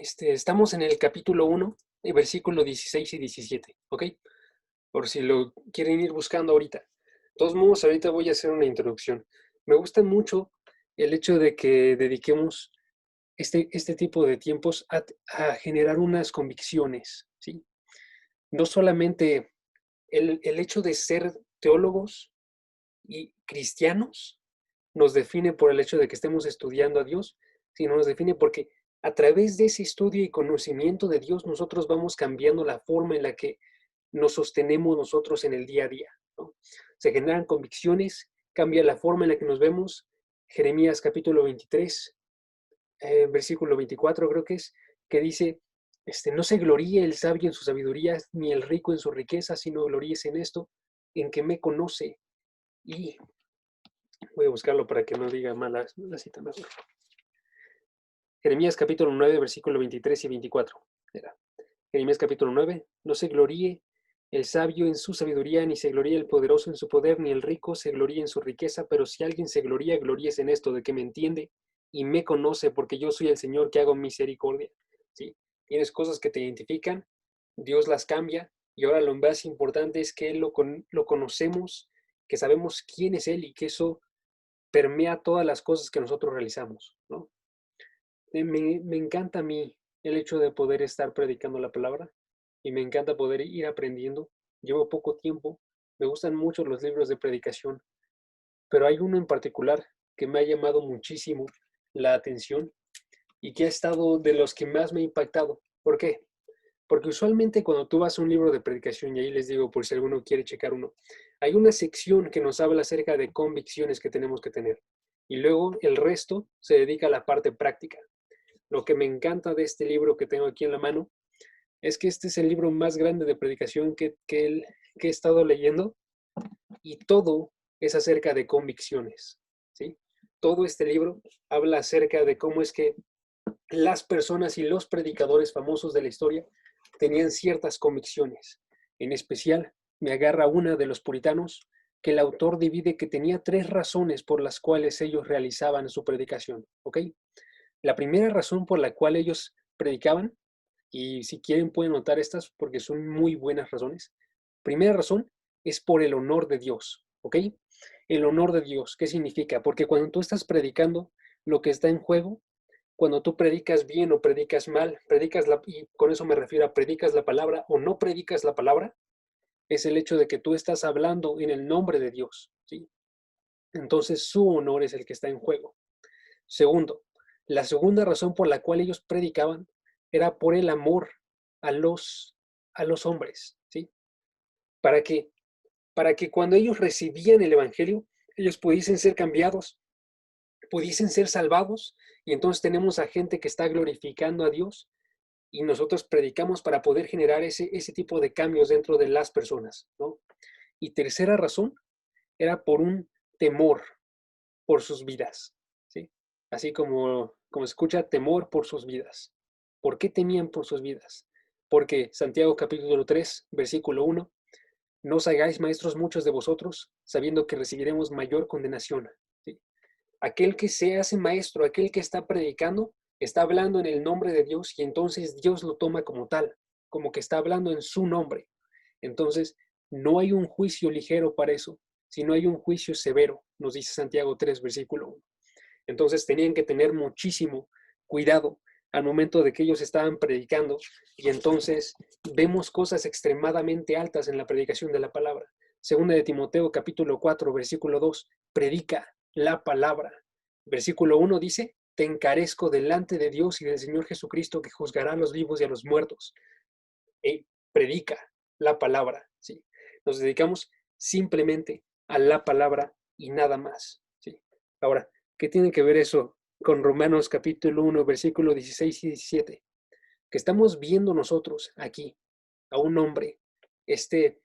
Estamos en el capítulo 1, versículo 16 y 17, ¿ok? Por si lo quieren ir buscando ahorita. De todos modos, ahorita voy a hacer una introducción. Me gusta mucho el hecho de que dediquemos este tipo de tiempos a generar unas convicciones, ¿sí? No solamente el hecho de ser teólogos y cristianos nos define por el hecho de que estemos estudiando a Dios, sino nos define porque a través de ese estudio y conocimiento de Dios nosotros vamos cambiando la forma en la que nos sostenemos nosotros en el día a día, ¿no? Se generan convicciones, cambia la forma en la que nos vemos. Jeremías capítulo 23, versículo 24 creo que dice, no se gloríe el sabio en su sabiduría, ni el rico en su riqueza, sino gloríese en esto, en que me conoce. Y voy a buscarlo para que no diga mal la cita mejor. Jeremías capítulo 9, versículo 23 y 24. Era. Jeremías capítulo 9. No se gloríe el sabio en su sabiduría, ni se gloríe el poderoso en su poder, ni el rico se gloríe en su riqueza, pero si alguien se gloría, gloríese en esto, de que me entiende y me conoce, porque yo soy el Señor que hago misericordia. ¿Sí? Tienes cosas que te identifican, Dios las cambia, y ahora lo más importante es que lo conocemos, que sabemos quién es Él y que eso permea todas las cosas que nosotros realizamos, ¿no? Me encanta a mí el hecho de poder estar predicando la palabra y me encanta poder ir aprendiendo. Llevo poco tiempo, me gustan mucho los libros de predicación, pero hay uno en particular que me ha llamado muchísimo la atención y que ha estado de los que más me ha impactado. ¿Por qué? Porque usualmente cuando tú vas a un libro de predicación, y ahí les digo por si alguno quiere checar uno, hay una sección que nos habla acerca de convicciones que tenemos que tener. Y luego el resto se dedica a la parte práctica. Lo que me encanta de este libro que tengo aquí en la mano es que este es el libro más grande de predicación que he estado leyendo y todo es acerca de convicciones, ¿sí? Todo este libro habla acerca de cómo es que las personas y los predicadores famosos de la historia tenían ciertas convicciones. En especial, me agarra una de los puritanos que el autor divide que tenía 3 razones por las cuales ellos realizaban su predicación, ¿ok? La primera razón por la cual ellos predicaban, y si quieren pueden notar estas porque son muy buenas razones. Primera razón es por el honor de Dios, ¿ok? El honor de Dios, ¿qué significa? Porque cuando tú estás predicando, lo que está en juego, cuando tú predicas bien o predicas mal, y con eso me refiero a predicas la palabra o no predicas la palabra, es el hecho de que tú estás hablando en el nombre de Dios, ¿sí? Entonces su honor es el que está en juego. Segundo, la segunda razón por la cual ellos predicaban era por el amor a los hombres, ¿sí? Para que, para que cuando ellos recibían el Evangelio, ellos pudiesen ser cambiados, pudiesen ser salvados, y entonces tenemos a gente que está glorificando a Dios, y nosotros predicamos para poder generar ese tipo de cambios dentro de las personas, ¿no? Y tercera razón era por un temor por sus vidas, ¿sí? Así como escucha, temor por sus vidas. ¿Por qué temían por sus vidas? Porque Santiago capítulo 3, versículo 1, no os hagáis maestros muchos de vosotros, sabiendo que recibiremos mayor condenación, ¿sí? Aquel que se hace maestro, aquel que está predicando, está hablando en el nombre de Dios y entonces Dios lo toma como tal, como que está hablando en su nombre. Entonces, no hay un juicio ligero para eso, sino hay un juicio severo, nos dice Santiago 3, versículo 1. Entonces, tenían que tener muchísimo cuidado al momento de que ellos estaban predicando y entonces vemos cosas extremadamente altas en la predicación de la palabra. Segunda de Timoteo capítulo 4, versículo 2, predica la palabra. Versículo 1 dice, te encarezco delante de Dios y del Señor Jesucristo que juzgará a los vivos y a los muertos. Predica la palabra, ¿sí? Nos dedicamos simplemente a la palabra y nada más, ¿sí? Ahora, ¿qué tiene que ver eso con Romanos capítulo 1, versículo 16 y 17? Que estamos viendo nosotros aquí a un hombre, este,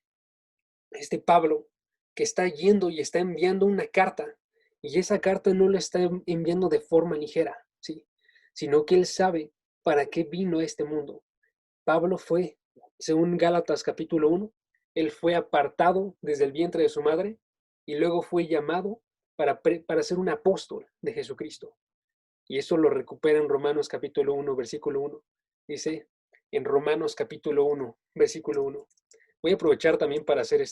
este Pablo, que está yendo y está enviando una carta, y esa carta no la está enviando de forma ligera, ¿sí? Sino que él sabe para qué vino a este mundo. Pablo fue, según Gálatas capítulo 1, él fue apartado desde el vientre de su madre y luego fue llamado para ser un apóstol de Jesucristo. Y eso lo recupera en Romanos capítulo 1, versículo 1. Dice en Romanos capítulo 1, versículo 1. Voy a aprovechar también para hacer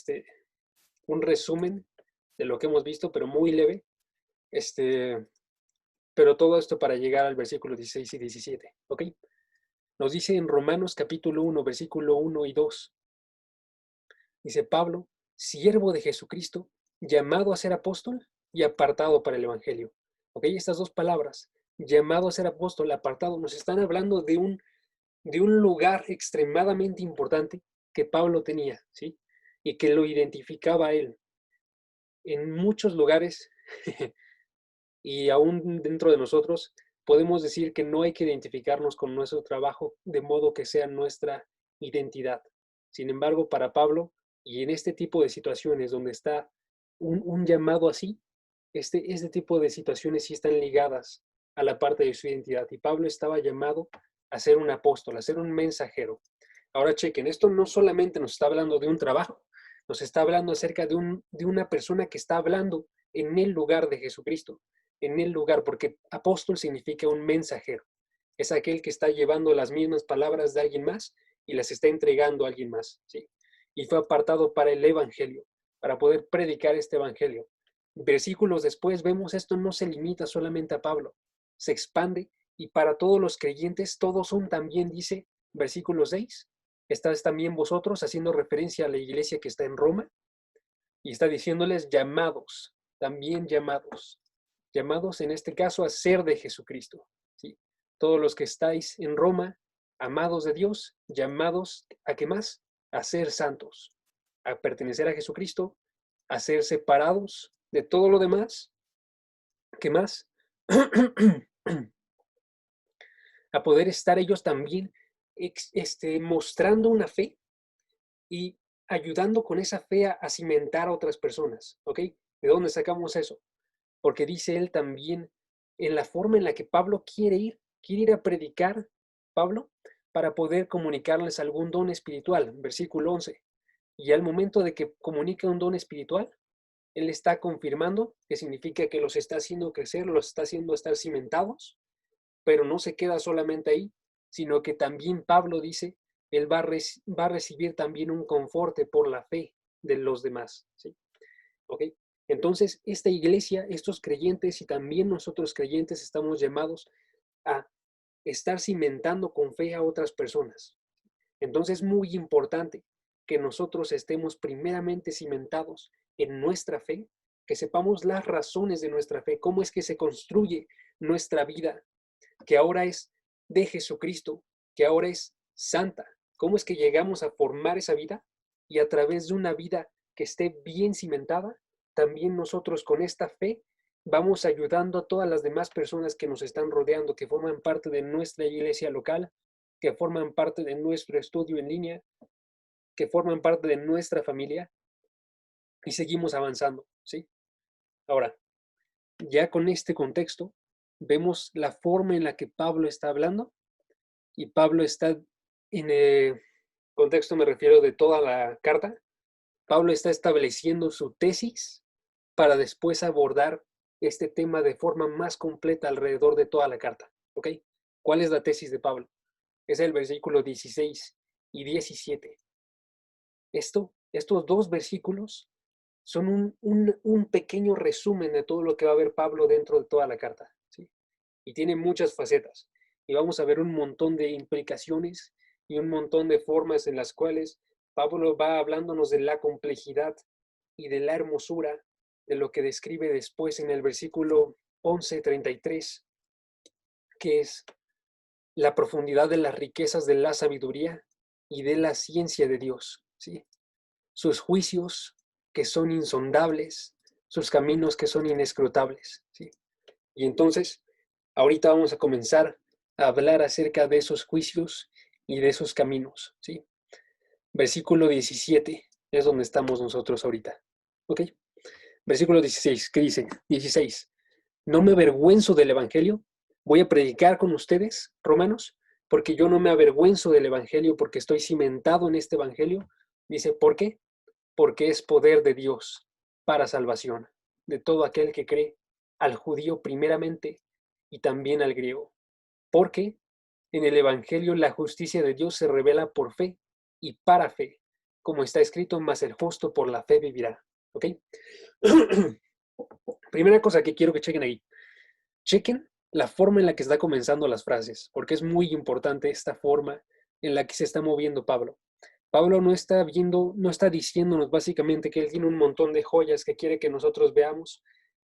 un resumen de lo que hemos visto, pero muy leve. Pero todo esto para llegar al versículo 16 y 17. ¿Ok? Nos dice en Romanos capítulo 1, versículo 1 y 2. Dice Pablo, siervo de Jesucristo, llamado a ser apóstol y apartado para el Evangelio. ¿Ok? Estas dos palabras, llamado a ser apóstol, apartado, nos están hablando de un lugar extremadamente importante que Pablo tenía, ¿sí? Y que lo identificaba a él. En muchos lugares, y aún dentro de nosotros, podemos decir que no hay que identificarnos con nuestro trabajo de modo que sea nuestra identidad. Sin embargo, para Pablo, y en este tipo de situaciones donde está un llamado así, este tipo de situaciones sí están ligadas a la parte de su identidad. Y Pablo estaba llamado a ser un apóstol, a ser un mensajero. Ahora chequen, esto no solamente nos está hablando de un trabajo, nos está hablando acerca de una persona que está hablando en el lugar de Jesucristo, en el lugar, porque apóstol significa un mensajero. Es aquel que está llevando las mismas palabras de alguien más y las está entregando a alguien más, ¿sí? Y fue apartado para el evangelio, para poder predicar este evangelio. Versículos después vemos esto no se limita solamente a Pablo, se expande y para todos los creyentes, todos son también, dice, versículo 6, estáis también vosotros, haciendo referencia a la iglesia que está en Roma, y está diciéndoles llamados, también llamados, llamados en este caso a ser de Jesucristo, ¿sí? Todos los que estáis en Roma, amados de Dios, llamados a qué más, a ser santos, a pertenecer a Jesucristo, a ser separados de todo lo demás, ¿qué más? A poder estar ellos también mostrando una fe y ayudando con esa fe a cimentar a otras personas, ¿ok? ¿De dónde sacamos eso? Porque dice él también en la forma en la que Pablo quiere ir a predicar, Pablo, para poder comunicarles algún don espiritual, versículo 11. Y al momento de que comunica un don espiritual, él está confirmando que significa que los está haciendo crecer, los está haciendo estar cimentados, pero no se queda solamente ahí, sino que también Pablo dice, él va a recibir también un conforte por la fe de los demás, ¿sí? ¿Ok? Entonces, esta iglesia, estos creyentes y también nosotros creyentes estamos llamados a estar cimentando con fe a otras personas. Entonces, es muy importante que nosotros estemos primeramente cimentados en nuestra fe, que sepamos las razones de nuestra fe, cómo es que se construye nuestra vida, que ahora es de Jesucristo, que ahora es santa. ¿Cómo es que llegamos a formar esa vida? Y a través de una vida que esté bien cimentada, también nosotros con esta fe vamos ayudando a todas las demás personas que nos están rodeando, que forman parte de nuestra iglesia local, que forman parte de nuestro estudio en línea, que forman parte de nuestra familia y seguimos avanzando, ¿sí? Ahora, ya con este contexto, vemos la forma en la que Pablo está hablando y Pablo está en el contexto, me refiero de toda la carta, Pablo está estableciendo su tesis para después abordar este tema de forma más completa alrededor de toda la carta, ¿ok? ¿Cuál es la tesis de Pablo? Es el versículo 16 y 17. Estos dos versículos son un pequeño resumen de todo lo que va a ver Pablo dentro de toda la carta, ¿sí? Y tiene muchas facetas. Y vamos a ver un montón de implicaciones y un montón de formas en las cuales Pablo va hablándonos de la complejidad y de la hermosura de lo que describe después en el versículo 11:33, que es la profundidad de las riquezas de la sabiduría y de la ciencia de Dios, ¿sí? Sus juicios que son insondables, sus caminos que son inescrutables, ¿sí? Y entonces, ahorita vamos a comenzar a hablar acerca de esos juicios y de esos caminos, ¿sí? Versículo 17 es donde estamos nosotros ahorita, ¿ok? Versículo 16, ¿qué dice? 16. No me avergüenzo del Evangelio, voy a predicar con ustedes, romanos, porque yo no me avergüenzo del Evangelio, porque estoy cimentado en este Evangelio. Dice, ¿por qué? Porque es poder de Dios para salvación de todo aquel que cree, al judío primeramente y también al griego. ¿Por qué? En el Evangelio la justicia de Dios se revela por fe y para fe, como está escrito, mas el justo por la fe vivirá. ¿Ok? Primera cosa que quiero que chequen ahí. Chequen la forma en la que está comenzando las frases, porque es muy importante esta forma en la que se está moviendo Pablo. Pablo no está viendo, no está diciéndonos básicamente que él tiene un montón de joyas que quiere que nosotros veamos,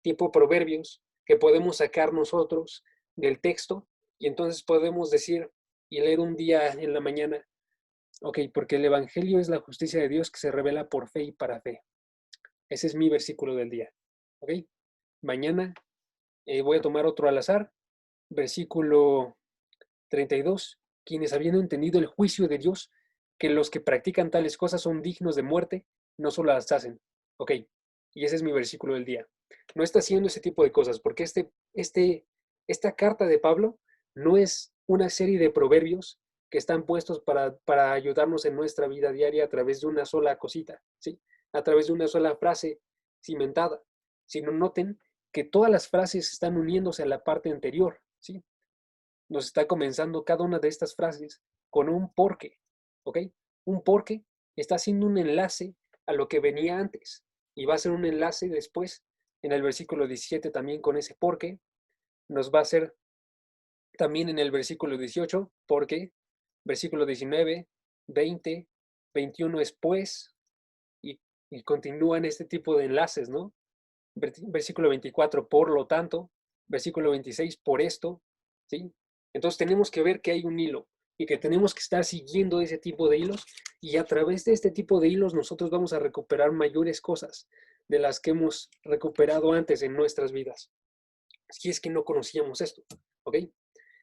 tipo proverbios, que podemos sacar nosotros del texto y entonces podemos decir y leer un día en la mañana, ok, porque el Evangelio es la justicia de Dios que se revela por fe y para fe. Ese es mi versículo del día. Ok, mañana voy a tomar otro al azar, versículo 32, quienes habiendo entendido el juicio de Dios, que los que practican tales cosas son dignos de muerte, no solo las hacen. Ok, y ese es mi versículo del día. No está haciendo ese tipo de cosas, porque esta carta de Pablo no es una serie de proverbios que están puestos para ayudarnos en nuestra vida diaria a través de una sola cosita, ¿sí? A través de una sola frase cimentada, sino noten que todas las frases están uniéndose a la parte anterior, ¿sí? Nos está comenzando cada una de estas frases con un porque, ¿ok? Un porque está haciendo un enlace a lo que venía antes y va a ser un enlace después en el versículo 17 también con ese porque, nos va a hacer también en el versículo 18 porque, versículo 19, 20, 21 es pues y continúan este tipo de enlaces, ¿no? Versículo 24, por lo tanto, versículo 26, por esto, ¿sí? Entonces tenemos que ver que hay un hilo y que tenemos que estar siguiendo ese tipo de hilos y a través de este tipo de hilos nosotros vamos a recuperar mayores cosas de las que hemos recuperado antes en nuestras vidas. Si es que no conocíamos esto, ¿ok?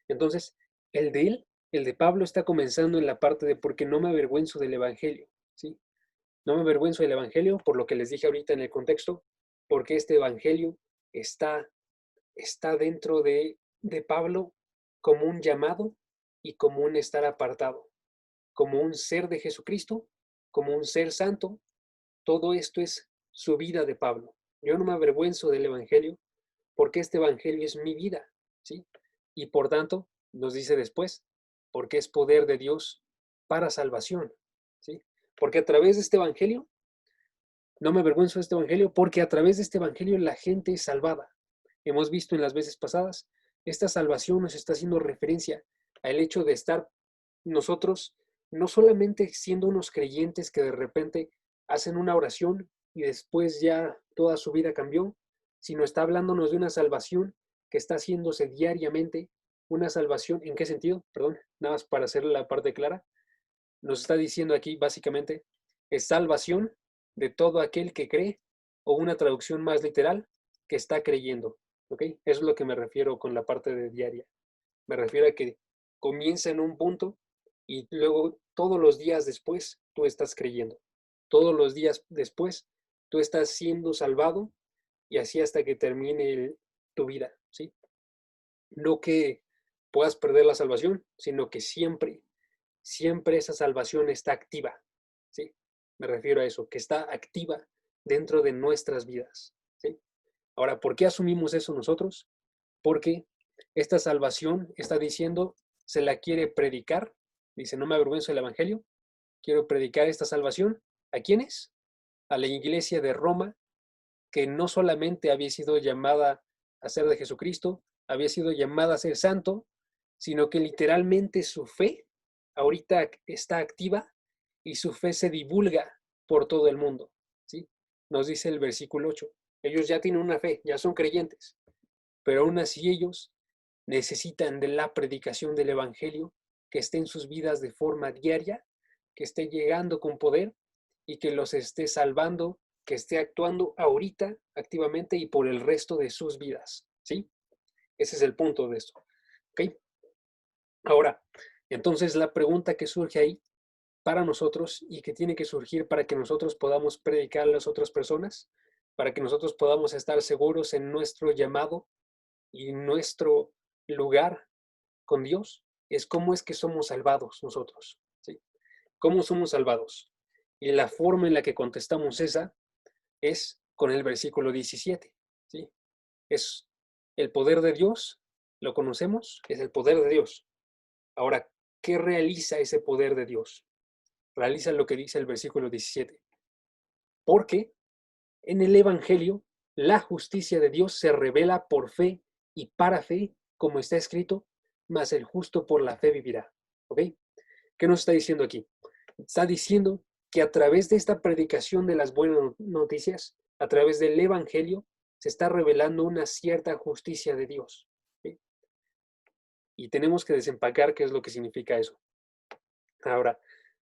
Entonces, el de él, el de Pablo está comenzando en la parte de porque no me avergüenzo del Evangelio, ¿sí? No me avergüenzo del Evangelio, por lo que les dije ahorita en el contexto, porque este Evangelio está, está dentro de Pablo como un llamado y como un estar apartado, como un ser de Jesucristo, como un ser santo. Todo esto es su vida de Pablo. Yo no me avergüenzo del Evangelio porque este Evangelio es mi vida, ¿sí? Y por tanto, nos dice después, porque es poder de Dios para salvación, ¿sí? Porque a través de este Evangelio no me avergüenzo de este evangelio porque a través de este evangelio la gente es salvada. Hemos visto en las veces pasadas, esta salvación nos está haciendo referencia al hecho de estar nosotros no solamente siendo unos creyentes que de repente hacen una oración y después ya toda su vida cambió, sino está hablándonos de una salvación que está haciéndose diariamente, una salvación, ¿en qué sentido? Perdón, nada más para hacer la parte clara, nos está diciendo aquí básicamente, es salvación de todo aquel que cree, o una traducción más literal, que está creyendo. ¿Ok? Eso es lo que me refiero con la parte de diaria. Me refiero a que comienza en un punto y luego todos los días después tú estás creyendo. Todos los días después tú estás siendo salvado y así hasta que termine tu vida, ¿sí? No que puedas perder la salvación, sino que siempre esa salvación está activa, ¿sí? Me refiero a eso, que está activa dentro de nuestras vidas, ¿sí? Ahora, ¿por qué asumimos eso nosotros? Porque esta salvación está diciendo, se la quiere predicar, dice, no me avergüenzo del Evangelio, quiero predicar esta salvación. ¿A quiénes? A la iglesia de Roma, que no solamente había sido llamada a ser de Jesucristo, había sido llamada a ser santo, sino que literalmente su fe ahorita está activa y su fe se divulga por todo el mundo, ¿sí? Nos dice el versículo 8. Ellos ya tienen una fe, ya son creyentes, pero aún así ellos necesitan de la predicación del Evangelio que esté en sus vidas de forma diaria, que esté llegando con poder y que los esté salvando, que esté actuando ahorita activamente y por el resto de sus vidas, ¿sí? Ese es el punto de esto, ¿ok? Ahora, entonces la pregunta que surge ahí para nosotros y que tiene que surgir para que nosotros podamos predicar a las otras personas, para que nosotros podamos estar seguros en nuestro llamado y nuestro lugar con Dios, es cómo es que somos salvados nosotros, ¿sí? ¿Cómo somos salvados? Y la forma en la que contestamos esa es con el versículo 17, ¿sí? Es el poder de Dios, lo conocemos, es el poder de Dios. Ahora, ¿qué realiza ese poder de Dios? Realiza lo que dice el versículo 17. Porque en el Evangelio la justicia de Dios se revela por fe y para fe, como está escrito, mas el justo por la fe vivirá. ¿Ok? ¿Qué nos está diciendo aquí? Está diciendo que a través de esta predicación de las buenas noticias, a través del Evangelio, se está revelando una cierta justicia de Dios. ¿Sí? Y tenemos que desempacar qué es lo que significa eso. Ahora,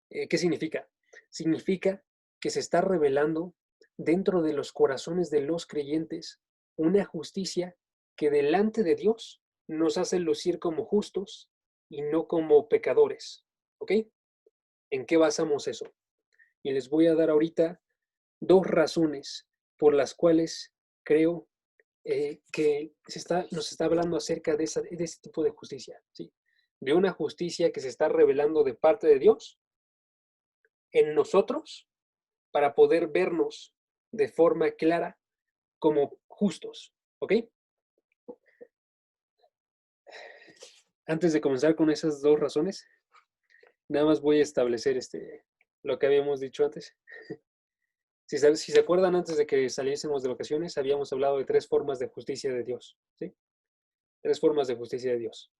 ¿qué significa? Significa que se está revelando dentro de los corazones de los creyentes una justicia que delante de Dios nos hace lucir como justos y no como pecadores. ¿Ok? ¿En qué basamos eso? Y les voy a dar ahorita dos razones por las cuales creo que nos está hablando acerca de ese tipo de justicia, ¿sí? De una justicia que se está revelando de parte de Dios en nosotros para poder vernos de forma clara como justos, ¿ok? Antes de comenzar con esas dos razones, nada más voy a establecer lo que habíamos dicho antes. Si se acuerdan, antes de que saliésemos de vacaciones, habíamos hablado de tres formas de justicia de Dios, ¿sí? Tres formas de justicia de Dios.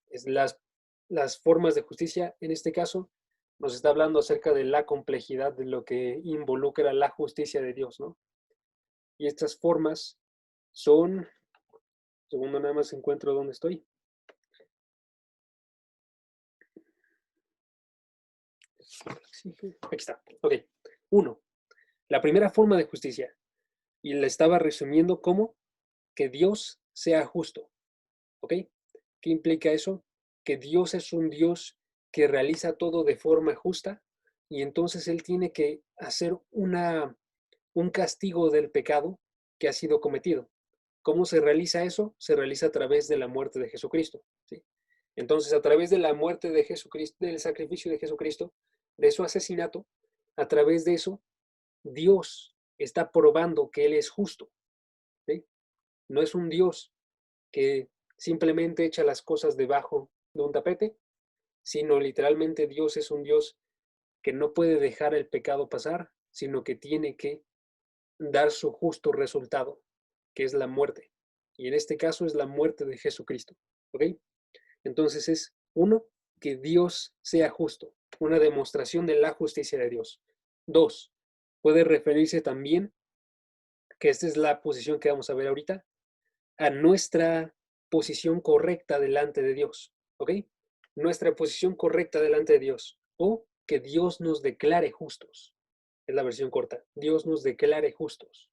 Es las formas de justicia, en este caso, nos está hablando acerca de la complejidad de lo que involucra la justicia de Dios, ¿no? Y estas formas son, segundo nada más encuentro dónde estoy. Aquí está. Ok. Uno, la primera forma de justicia. Y la estaba resumiendo como que Dios sea justo. ¿Ok? ¿Qué implica eso? Que Dios es un Dios que realiza todo de forma justa y entonces Él tiene que hacer un castigo del pecado que ha sido cometido. ¿Cómo se realiza eso? Se realiza a través de la muerte de Jesucristo. ¿Sí? Entonces, a través de la muerte de Jesucristo, del sacrificio de Jesucristo, de su asesinato, a través de eso, Dios está probando que Él es justo. ¿Sí? No es un Dios que simplemente echa las cosas debajo de un tapete, sino literalmente Dios es un Dios que no puede dejar el pecado pasar, sino que tiene que dar su justo resultado, que es la muerte. Y en este caso es la muerte de Jesucristo. ¿Ok? Entonces es, uno, que Dios sea justo, una demostración de la justicia de Dios. Dos, puede referirse también, que esta es la posición que vamos a ver ahorita, a nuestra posición correcta delante de Dios. ¿Ok? Nuestra posición correcta delante de Dios. O que Dios nos declare justos. Es la versión corta. Dios nos declare justos.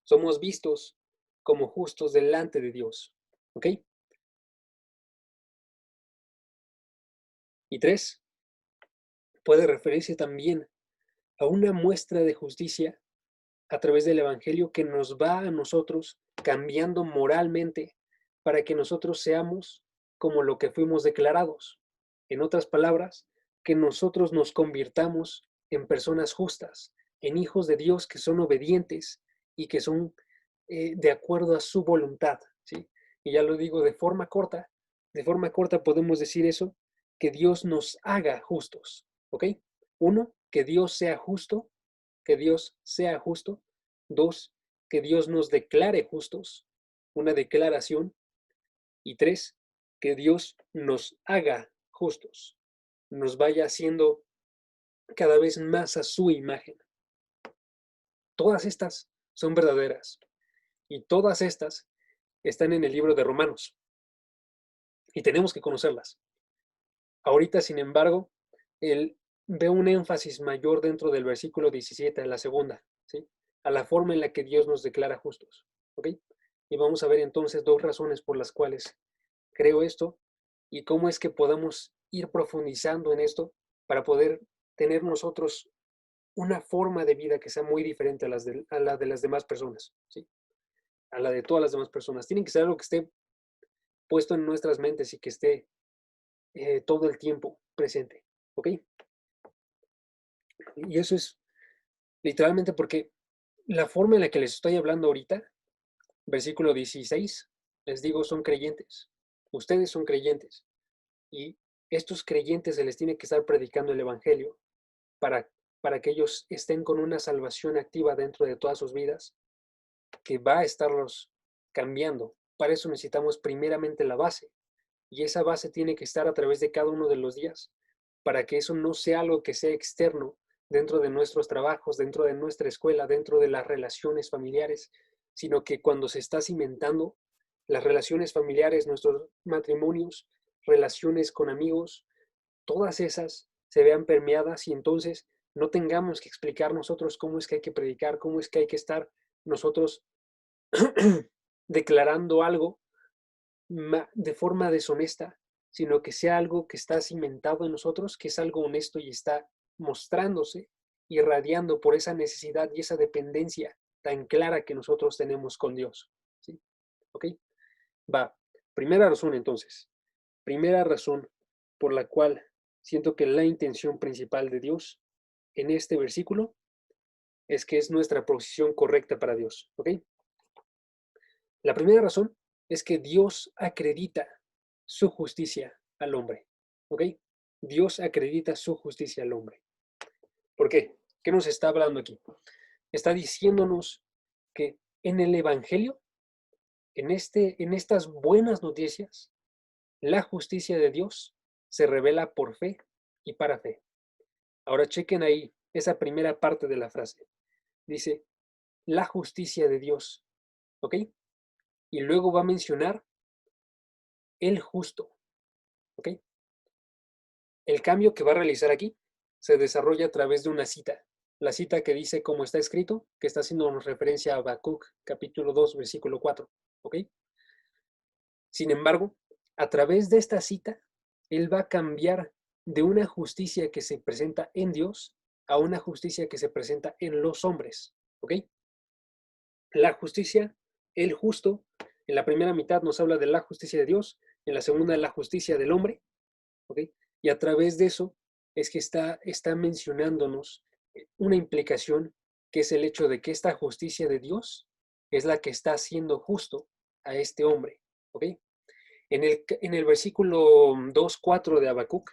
Somos vistos como justos delante de Dios. ¿Ok? Y tres, puede referirse también a una muestra de justicia a través del Evangelio que nos va a nosotros cambiando moralmente para que nosotros seamos como lo que fuimos declarados. En otras palabras, que nosotros nos convirtamos en personas justas, en hijos de Dios que son obedientes y que son de acuerdo a su voluntad. ¿Sí? Y ya lo digo de forma corta podemos decir eso, que Dios nos haga justos. ¿Ok? Uno, que Dios sea justo, que Dios sea justo. Dos, que Dios nos declare justos, una declaración. Y tres, que Dios nos haga justos, nos vaya haciendo cada vez más a su imagen. Todas estas son verdaderas y todas estas están en el libro de Romanos y tenemos que conocerlas. Ahorita, sin embargo, él ve un énfasis mayor dentro del versículo 17, en la segunda, ¿sí? A la forma en la que Dios nos declara justos. ¿Ok? Y vamos a ver entonces dos razones por las cuales creo esto y cómo es que podamos ir profundizando en esto para poder tener nosotros una forma de vida que sea muy diferente a la de las demás personas, ¿sí? A la de todas las demás personas. Tiene que ser algo que esté puesto en nuestras mentes y que esté todo el tiempo presente, ¿ok? Y eso es literalmente porque la forma en la que les estoy hablando ahorita, versículo 16, les digo, son creyentes. Ustedes son creyentes. y estos creyentes se les tiene que estar predicando el Evangelio para, para que ellos estén con una salvación activa dentro de todas sus vidas, que va a estarlos cambiando. Para eso necesitamos primeramente la base, y esa base tiene que estar a través de cada uno de los días, para que eso no sea algo que sea externo dentro de nuestros trabajos, dentro de nuestra escuela, dentro de las relaciones familiares, sino que cuando se está cimentando las relaciones familiares, nuestros matrimonios, relaciones con amigos, todas esas se vean permeadas y entonces no tengamos que explicar nosotros cómo es que hay que predicar, cómo es que hay que estar nosotros declarando algo de forma deshonesta, sino que sea algo que está cimentado en nosotros, que es algo honesto y está mostrándose, irradiando por esa necesidad y esa dependencia tan clara que nosotros tenemos con Dios. ¿Sí? ¿Ok? Va. Primera razón entonces. Primera razón por la cual siento que la intención principal de Dios en este versículo es que es nuestra posición correcta para Dios. ¿Ok? La primera razón es que Dios acredita su justicia al hombre. ¿Ok? Dios acredita su justicia al hombre. ¿Por qué? ¿Qué nos está hablando aquí? Está diciéndonos que en el Evangelio, en estas buenas noticias, la justicia de Dios se revela por fe y para fe. Ahora chequen ahí esa primera parte de la frase. Dice, la justicia de Dios. ¿Ok? Y luego va a mencionar el justo. ¿Ok? El cambio que va a realizar aquí se desarrolla a través de una cita. La cita que dice como está escrito, que está haciendo referencia a Habacuc, capítulo 2, versículo 4. ¿Ok? Sin embargo, a través de esta cita, él va a cambiar de una justicia que se presenta en Dios a una justicia que se presenta en los hombres. ¿Ok? La justicia, el justo, en la primera mitad nos habla de la justicia de Dios, en la segunda de la justicia del hombre. ¿Ok? Y a través de eso es que está mencionándonos una implicación, que es el hecho de que esta justicia de Dios es la que está haciendo justo a este hombre. ¿Ok? En el versículo 2:4 de Habacuc,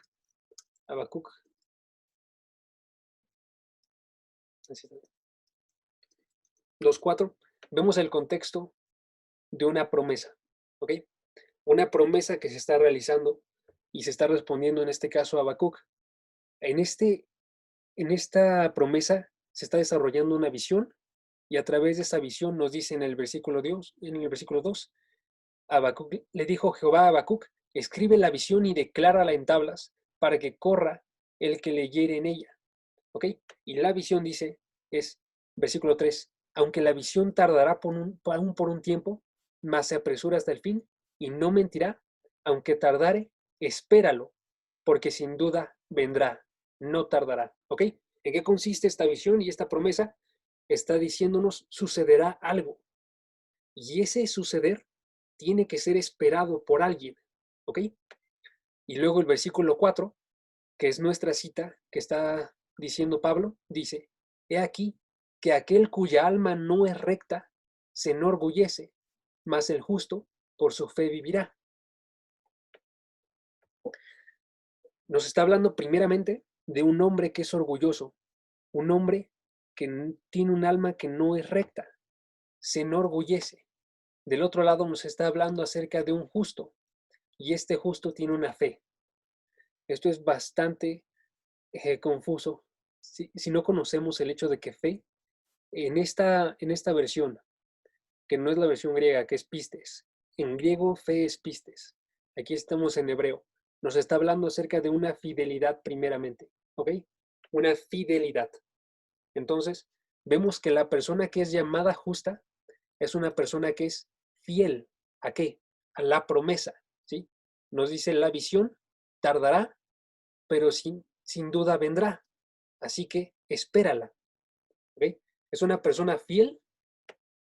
2:4, vemos el contexto de una promesa. ¿Ok? Una promesa que se está realizando y se está respondiendo en este caso a Habacuc. En, este, en esta promesa se está desarrollando una visión y a través de esa visión nos dice en el versículo 2, Habacuc, le dijo Jehová a Habacuc, escribe la visión y declárala en tablas para que corra el que leyere en ella. ¿Ok? Y la visión dice, es versículo 3, aunque la visión tardará aún por un tiempo, mas se apresura hasta el fin y no mentirá, aunque tardare, espéralo, porque sin duda vendrá, no tardará. ¿Ok? ¿En qué consiste esta visión y esta promesa? Está diciéndonos, sucederá algo. Y ese suceder tiene que ser esperado por alguien. ¿Ok? Y luego el versículo 4, que es nuestra cita que está diciendo Pablo, dice, he aquí que aquel cuya alma no es recta se enorgullece, mas el justo por su fe vivirá. Nos está hablando primeramente de un hombre que es orgulloso, un hombre que tiene un alma que no es recta, se enorgullece. Del otro lado nos está hablando acerca de un justo, y este justo tiene una fe. Esto es bastante confuso si no conocemos el hecho de que fe, en esta versión, que no es la versión griega, que es pistes, en griego fe es pistes, aquí estamos en hebreo, nos está hablando acerca de una fidelidad primeramente, ¿ok? Una fidelidad. Entonces, vemos que la persona que es llamada justa es una persona que es fiel. ¿A qué? A la promesa, ¿sí? Nos dice la visión tardará, pero sin duda vendrá. Así que espérala. ¿Ok? Es una persona fiel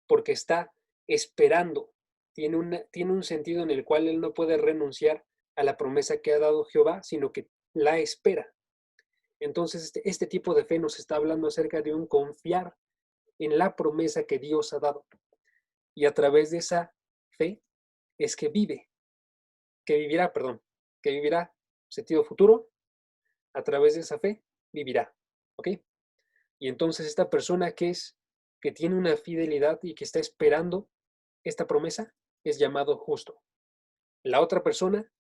porque está esperando. Tiene un sentido en el cual él no puede renunciar a la promesa que ha dado Jehová, sino que la espera. Entonces, este tipo de fe nos está hablando acerca de un confiar en la promesa que Dios ha dado. Y a través de esa fe es que vivirá sentido futuro, a través de esa fe, vivirá. ¿Ok? Y entonces esta persona que tiene una fidelidad y que está esperando esta promesa, es llamado justo. La otra persona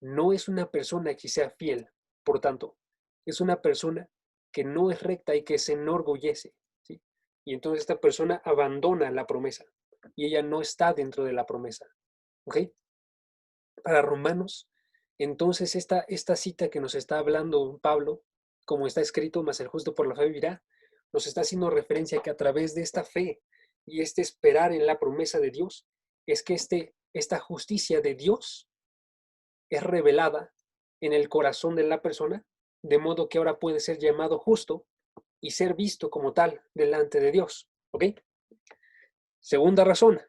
no es una persona que sea fiel, por tanto, es una persona que no es recta y que se enorgullece, ¿sí? Y entonces esta persona abandona la promesa y ella no está dentro de la promesa. ¿Ok? Para Romanos, entonces esta cita que nos está hablando Pablo, como está escrito, mas el justo por la fe vivirá, nos está haciendo referencia que a través de esta fe y este esperar en la promesa de Dios, es que esta justicia de Dios es revelada en el corazón de la persona, de modo que ahora puede ser llamado justo y ser visto como tal delante de Dios. ¿Ok? Segunda razón.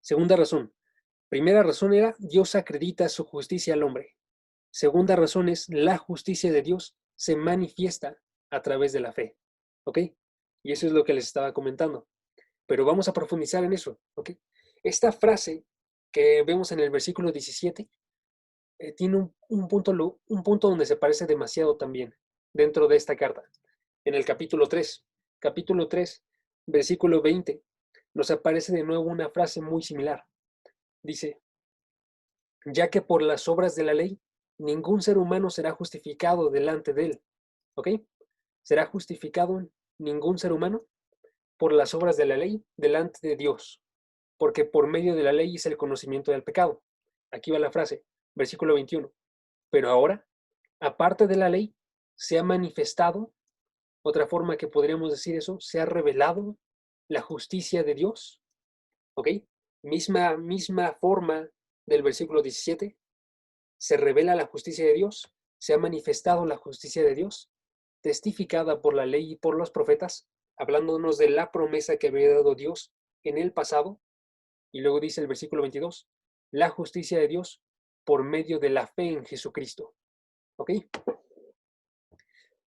Segunda razón. Primera razón era, Dios acredita su justicia al hombre. Segunda razón es, la justicia de Dios se manifiesta a través de la fe. ¿Ok? Y eso es lo que les estaba comentando. Pero vamos a profundizar en eso. ¿Ok? Esta frase que vemos en el versículo 17 tiene un punto donde se parece demasiado también dentro de esta carta. En el capítulo 3, versículo 20, nos aparece de nuevo una frase muy similar. Dice, ya que por las obras de la ley, ningún ser humano será justificado delante de él. ¿Ok? Será justificado ningún ser humano por las obras de la ley delante de Dios, porque por medio de la ley es el conocimiento del pecado. Aquí va la frase, versículo 21. Pero ahora, aparte de la ley, se ha manifestado, otra forma que podríamos decir eso, se ha revelado la justicia de Dios. ¿Ok? Misma forma del versículo 17, se revela la justicia de Dios, se ha manifestado la justicia de Dios, testificada por la ley y por los profetas, hablándonos de la promesa que había dado Dios en el pasado. Y luego dice el versículo 22, la justicia de Dios por medio de la fe en Jesucristo. ¿Ok?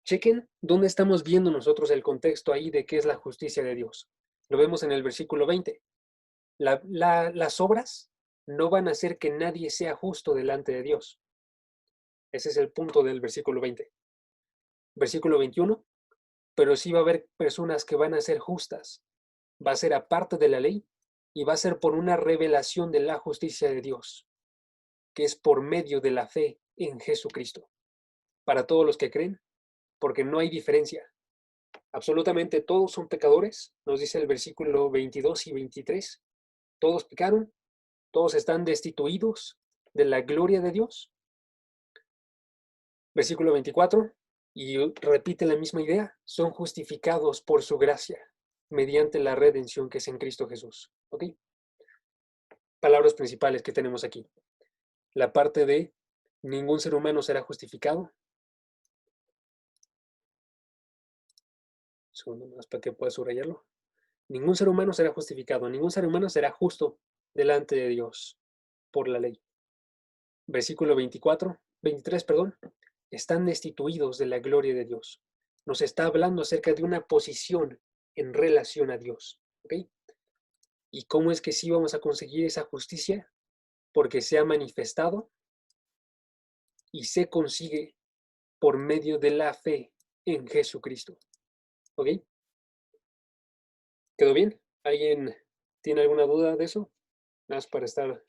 Chequen dónde estamos viendo nosotros el contexto ahí de qué es la justicia de Dios. Lo vemos en el versículo 20. Las obras no van a hacer que nadie sea justo delante de Dios. Ese es el punto del versículo 20. Versículo 21. Pero sí va a haber personas que van a ser justas. Va a ser aparte de la ley y va a ser por una revelación de la justicia de Dios, que es por medio de la fe en Jesucristo. Para todos los que creen, porque no hay diferencia. Absolutamente todos son pecadores, nos dice el versículo 22 y 23. Todos pecaron, todos están destituidos de la gloria de Dios. Versículo 24, y repite la misma idea, son justificados por su gracia, mediante la redención que es en Cristo Jesús. ¿Ok? Palabras principales que tenemos aquí. La parte de ningún ser humano será justificado. Un segundo más para que pueda subrayarlo. Ningún ser humano será justificado, ningún ser humano será justo delante de Dios por la ley. Versículo 23, están destituidos de la gloria de Dios. Nos está hablando acerca de una posición en relación a Dios. ¿Ok? ¿Y cómo es que sí vamos a conseguir esa justicia? Porque se ha manifestado y se consigue por medio de la fe en Jesucristo. ¿Ok? ¿Quedó bien? ¿Alguien tiene alguna duda de eso? Nada más para estar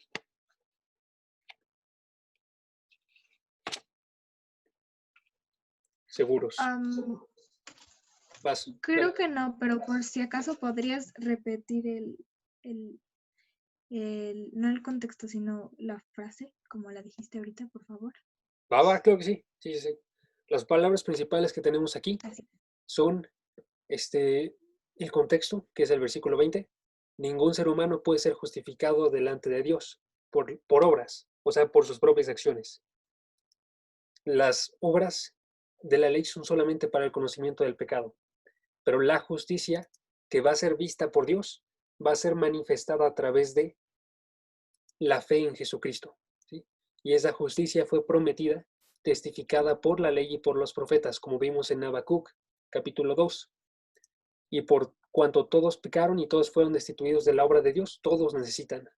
seguros. Vas, Creo dale. que no, pero por si acaso podrías repetir no el contexto, sino la frase, como la dijiste ahorita, por favor. Creo que sí. Sí, sí, sí. Las palabras principales que tenemos aquí Así. son el contexto, que es el versículo 20. Ningún ser humano puede ser justificado delante de Dios por obras, o sea, por sus propias acciones. Las obras de la ley son solamente para el conocimiento del pecado, pero la justicia que va a ser vista por Dios va a ser manifestada a través de la fe en Jesucristo. ¿Sí? Y esa justicia fue prometida, testificada por la ley y por los profetas, como vimos en Habacuc, capítulo 2. Y por cuanto todos pecaron y todos fueron destituidos de la obra de Dios, todos necesitan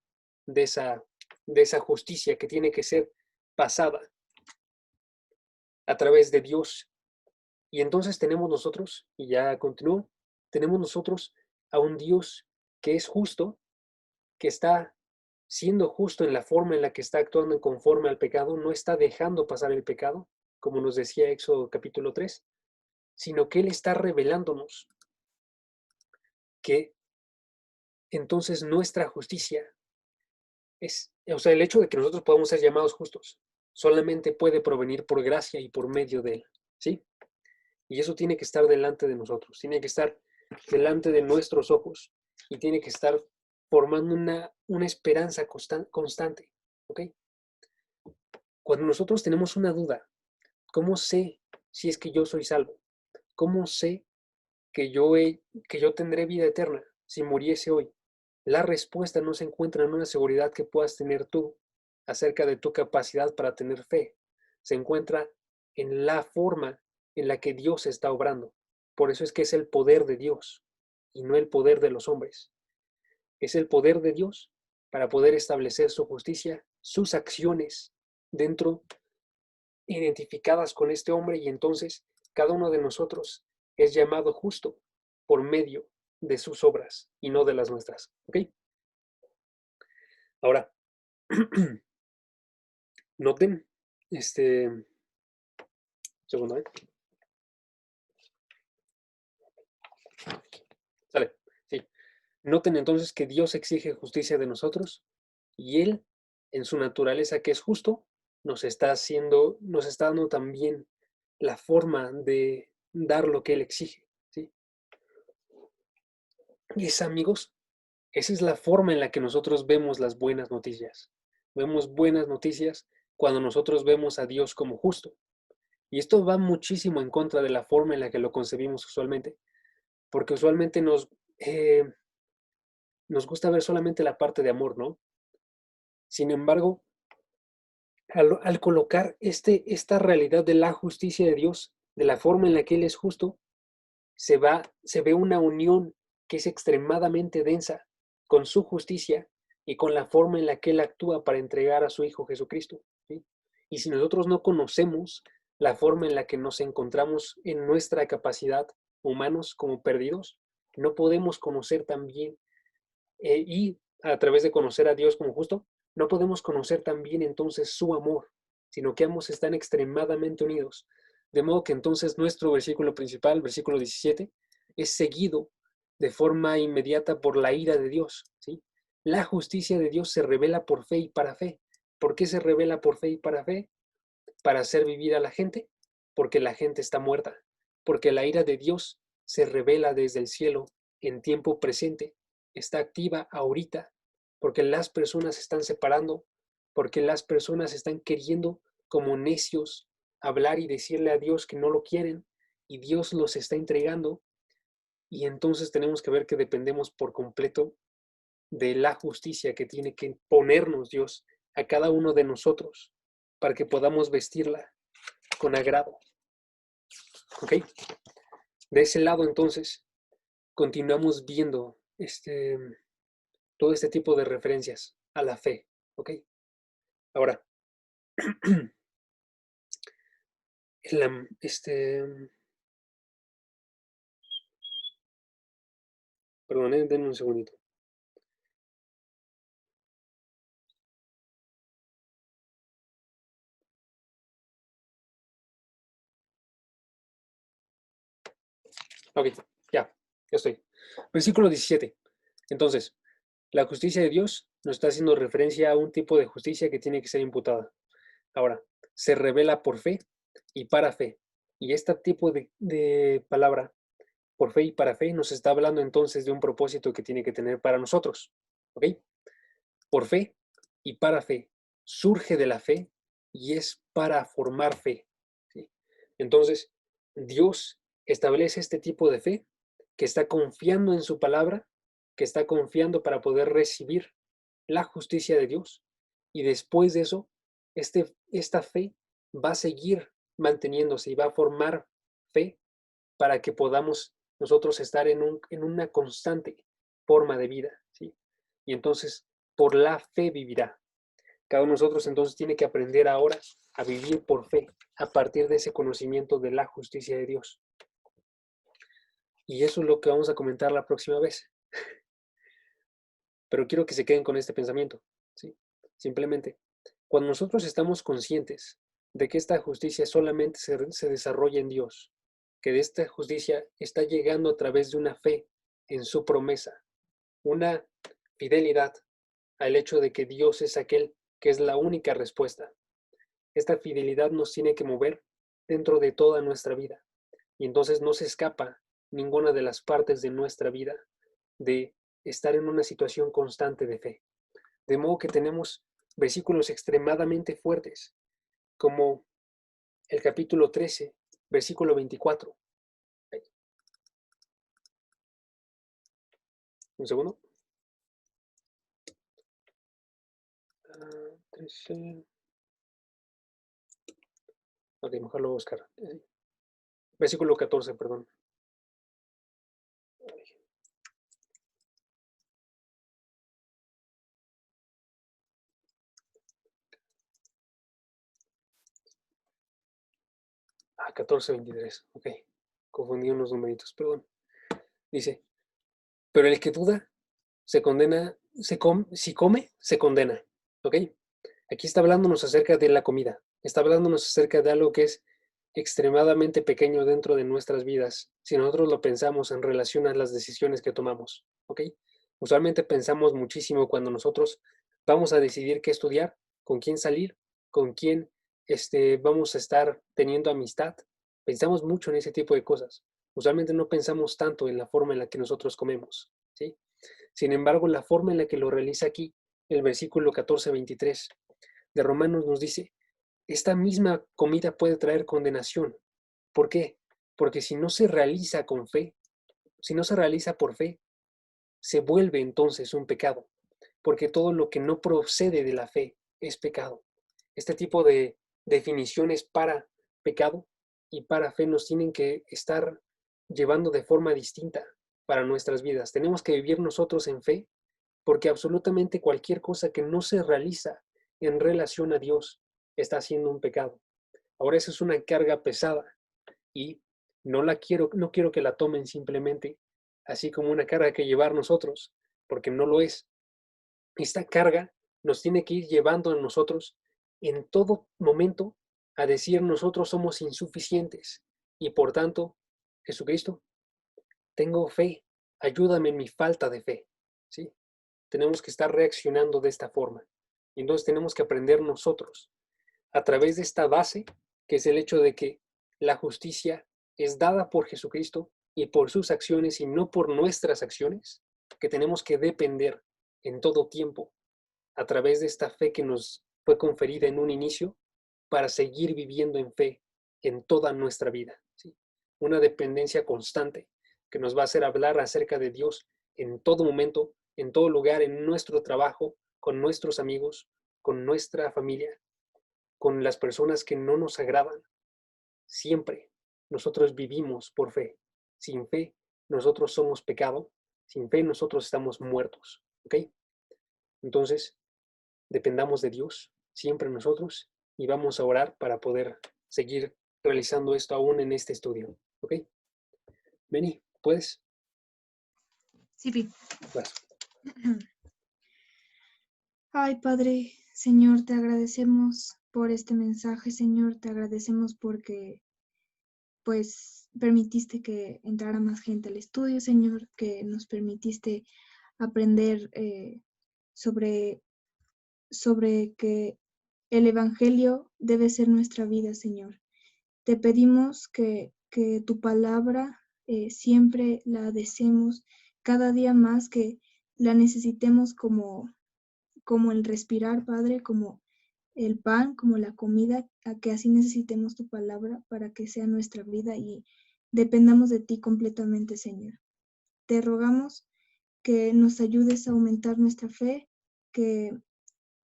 de esa justicia que tiene que ser pasada a través de Dios. Y entonces tenemos nosotros, y ya continúo, tenemos nosotros a un Dios que es justo, que está siendo justo en la forma en la que está actuando conforme al pecado, no está dejando pasar el pecado, como nos decía Éxodo capítulo 3, sino que Él está revelándonos que entonces nuestra justicia es, o sea, el hecho de que nosotros podamos ser llamados justos, solamente puede provenir por gracia y por medio de Él, ¿sí? Y eso tiene que estar delante de nosotros, tiene que estar delante de nuestros ojos y tiene que estar formando una esperanza constante, ¿ok? Cuando nosotros tenemos una duda, ¿cómo sé si es que yo soy salvo? ¿Cómo sé que yo tendré vida eterna si muriese hoy? La respuesta no se encuentra en una seguridad que puedas tener tú acerca de tu capacidad para tener fe. Se encuentra en la forma en la que Dios está obrando. Por eso es que es el poder de Dios y no el poder de los hombres. Es el poder de Dios para poder establecer su justicia, sus acciones dentro, identificadas con este hombre, y entonces cada uno de nosotros es llamado justo por medio de sus obras y no de las nuestras. ¿Ok? Ahora, noten, segundo, ¿eh? Sale, sí. Noten entonces que Dios exige justicia de nosotros y Él, en su naturaleza que es justo, nos está dando también la forma de dar lo que Él exige, ¿sí? Y es, amigos, esa es la forma en la que nosotros vemos las buenas noticias. Vemos buenas noticias cuando nosotros vemos a Dios como justo. Y esto va muchísimo en contra de la forma en la que lo concebimos usualmente, porque usualmente nos gusta ver solamente la parte de amor, ¿no? Sin embargo, al colocar esta realidad de la justicia de Dios, de la forma en la que Él es justo, se ve una unión que es extremadamente densa con su justicia y con la forma en la que Él actúa para entregar a su Hijo Jesucristo, ¿sí? Y si nosotros no conocemos la forma en la que nos encontramos en nuestra capacidad, humanos como perdidos, no podemos conocer también, y a través de conocer a Dios como justo, no podemos conocer también entonces su amor, sino que ambos están extremadamente unidos. De modo que entonces nuestro versículo principal, versículo 17, es seguido de forma inmediata por la ira de Dios, ¿sí? La justicia de Dios se revela por fe y para fe. ¿Por qué se revela por fe y para fe? Para hacer vivir a la gente, porque la gente está muerta, porque la ira de Dios se revela desde el cielo en tiempo presente, está activa ahorita, porque las personas se están separando, porque las personas están queriendo como necios hablar y decirle a Dios que no lo quieren, y Dios los está entregando, y entonces tenemos que ver que dependemos por completo de la justicia que tiene que ponernos Dios a cada uno de nosotros para que podamos vestirla con agrado. ¿Ok? De ese lado, entonces, continuamos viendo todo este tipo de referencias a la fe. ¿Ok? Ahora, la, perdón, denme un segundito. Ok, ya estoy. Versículo 17. Entonces, la justicia de Dios nos está haciendo referencia a un tipo de justicia que tiene que ser imputada. Ahora, se revela por fe y para fe. Y este tipo de palabra, por fe y para fe, nos está hablando entonces de un propósito que tiene que tener para nosotros. ¿Ok? Por fe y para fe. Surge de la fe y es para formar fe, ¿sí? Entonces, Dios establece este tipo de fe que está confiando en su palabra, que está confiando para poder recibir la justicia de Dios. Y después de eso, esta fe va a seguir manteniéndose y va a formar fe para que podamos nosotros estar en una constante forma de vida, ¿sí? Y entonces, por la fe vivirá. Cada uno de nosotros entonces tiene que aprender ahora a vivir por fe a partir de ese conocimiento de la justicia de Dios. Y eso es lo que vamos a comentar la próxima vez. Pero quiero que se queden con este pensamiento, ¿sí? Simplemente, cuando nosotros estamos conscientes de que esta justicia solamente se desarrolla en Dios, que esta justicia está llegando a través de una fe en su promesa, una fidelidad al hecho de que Dios es aquel que es la única respuesta. Esta fidelidad nos tiene que mover dentro de toda nuestra vida. Y entonces no se escapa ninguna de las partes de nuestra vida de estar en una situación constante de fe. De modo que tenemos versículos extremadamente fuertes, como el capítulo 13, versículo 24. Un segundo. 13. Ok, mejor lo voy a buscar. Versículo 14, perdón. Ah, 14, 23. Ok, confundí unos numeritos, perdón. Dice, pero el que duda se condena, si come, se condena. ¿Ok? Aquí está hablándonos acerca de la comida. Está hablándonos acerca de algo que es extremadamente pequeño dentro de nuestras vidas, si nosotros lo pensamos en relación a las decisiones que tomamos. ¿Ok? Usualmente pensamos muchísimo cuando nosotros vamos a decidir qué estudiar, con quién salir, con quién vamos a estar teniendo amistad. Pensamos mucho en ese tipo de cosas. Usualmente no pensamos tanto en la forma en la que nosotros comemos. ¿Sí? Sin embargo, la forma en la que lo realiza aquí, el versículo 14-23 de Romanos nos dice, esta misma comida puede traer condenación. ¿Por qué? Porque si no se realiza con fe, si no se realiza por fe, se vuelve entonces un pecado, porque todo lo que no procede de la fe es pecado. Este tipo de definiciones para pecado y para fe nos tienen que estar llevando de forma distinta para nuestras vidas. Tenemos que vivir nosotros en fe, porque absolutamente cualquier cosa que no se realiza en relación a Dios está siendo un pecado. Ahora eso es una carga pesada y no quiero que la tomen simplemente así como una carga que llevar nosotros, porque no lo es. Esta carga nos tiene que ir llevando a nosotros en todo momento a decir nosotros somos insuficientes y por tanto, Jesucristo, tengo fe, ayúdame en mi falta de fe. ¿Sí? Tenemos que estar reaccionando de esta forma. Y entonces tenemos que aprender nosotros a través de esta base, que es el hecho de que la justicia es dada por Jesucristo y por sus acciones y no por nuestras acciones, que tenemos que depender en todo tiempo a través de esta fe que nos fue conferida en un inicio para seguir viviendo en fe en toda nuestra vida. ¿Sí? Una dependencia constante que nos va a hacer hablar acerca de Dios en todo momento, en todo lugar, en nuestro trabajo, con nuestros amigos, con nuestra familia, con las personas que no nos agradan. Siempre nosotros vivimos por fe. Sin fe, nosotros somos pecado. Sin fe, nosotros estamos muertos. ¿Ok? Entonces, dependamos de Dios, siempre nosotros, y vamos a orar para poder seguir realizando esto aún en este estudio. ¿Ok? Beni, ¿puedes? Sí. Vas. Ay, Padre, Señor, te agradecemos por este mensaje, Señor, te agradecemos porque pues permitiste que entrara más gente al estudio, Señor, que nos permitiste aprender sobre, sobre que el Evangelio debe ser nuestra vida, Señor. Te pedimos que tu palabra siempre la deseemos cada día más, que la necesitemos como el respirar, Padre, como el pan, como la comida, a que así necesitemos tu palabra para que sea nuestra vida y dependamos de ti completamente, Señor. Te rogamos que nos ayudes a aumentar nuestra fe, que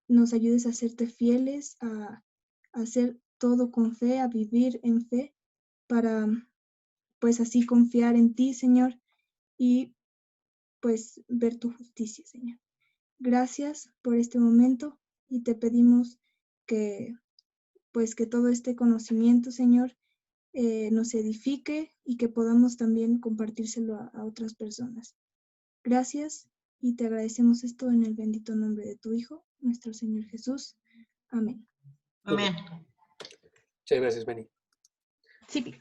nos ayudes a serte fieles, a hacer todo con fe, a vivir en fe, para pues así confiar en ti, Señor, y pues ver tu justicia, Señor. Gracias por este momento y te pedimos que, pues, que todo este conocimiento, Señor, nos edifique y que podamos también compartírselo a otras personas. Gracias y te agradecemos esto en el bendito nombre de tu Hijo, nuestro Señor Jesús. Amén. Amén. Muchas gracias, Benny. Sí.